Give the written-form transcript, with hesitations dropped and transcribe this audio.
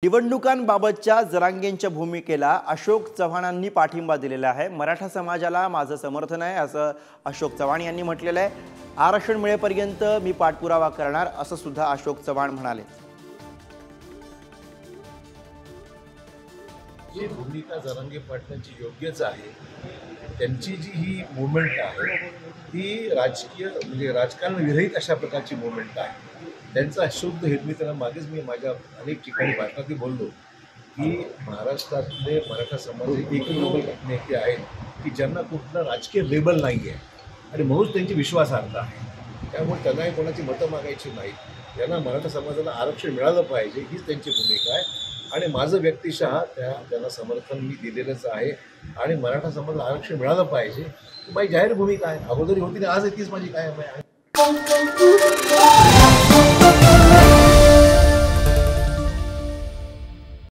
निवडणुकांबाबतच्या जरांगेंच्या भूमिकेला अशोक चव्हाणांनी पाठिंबा दिलेला आहे। मराठा समाजाला माझं समर्थन आहे असं अशोक चव्हाण यांनी म्हटलेलं आहे। आरक्षण मिळेपर्यंत मी पाठपुरावा करणार असं सुद्धा अशोक चव्हाण म्हणाले। ही भूमिका जरांगे पाटलांची योग्यच आहे। त्यांची जी ही मूवमेंट आहे ती राजकीय म्हणजे राजकारण विरहित अशा प्रकारची मूवमेंट आहे। त्यांचा शुद्ध हेतू मी त्यांना मागेच मी माझ्या अनेक ठिकाणी भाषणात बोललो की महाराष्ट्रातले मराठा समाज एकमेव नेते आहेत की ज्यांना कुठलं राजकीय लेबल नाही आहे आणि म्हणून त्यांची विश्वासार्हता आहे। त्यामुळे त्यांनाही कोणाची मतं मागायची नाही। त्यांना मराठा समाजाला आरक्षण मिळालं पाहिजे हीच त्यांची भूमिका आहे आणि माझं व्यक्तिशः त्यांना समर्थन मी दिलेलंच आहे आणि मराठा समाजाला आरक्षण मिळालं पाहिजे ही माझी जाहीर भूमिका आहे। अगोदरी होती आणि आज तीच माझी कायम आहे।